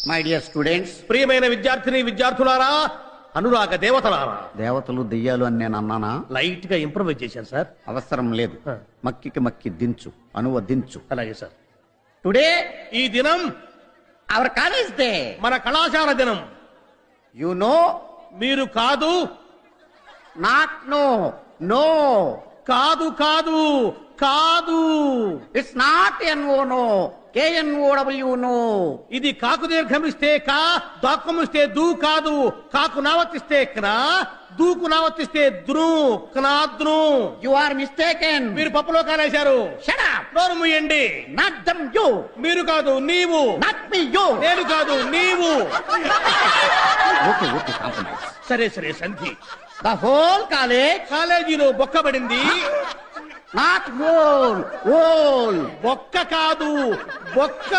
My dear students, ప్రియమైన విద్యార్థిని విద్యార్థులారా, అనురాగ దేవతలారా. దేవతలు దెయ్యాలు అని నేను అన్నానా? లైట్ గా ఇంప్రూవైజ్ చేశాను సార్. అవసరం లేదు. మక్కికి మక్కి దించు, అనువదించు. అలాగే సార్. టుడే ఈ దినం అవర్ కాలేజ్ డే, మన కళాశాల దినం. యు నో, మీరు కాదు, నాట్ నో, నో కాదు కాదు కాదు, it's not N O no, KNOW no. ఇది కాకు దీర్ఘమిస్తే కా, దాక్కమిస్తే దూ కాదు. కాకు నావర్తిస్తే క్నా, దూకు నావర్తిస్తే ద్రు, క్నాద్రు. You are mistaken. మీరు పప్పులో కాలేశారు. Shut up. నోరు మూయండి. Not dum you. మీరు కాదు నీవు. Not me you. నేను కాదు నీవు. Okay okay, compromise. సరే సరే సంధి. ద హోల్ కాలేజ్ కాలేజీలో బొక్కబడింది. Not whole, whole. బొక్క కాదు, బొక్క.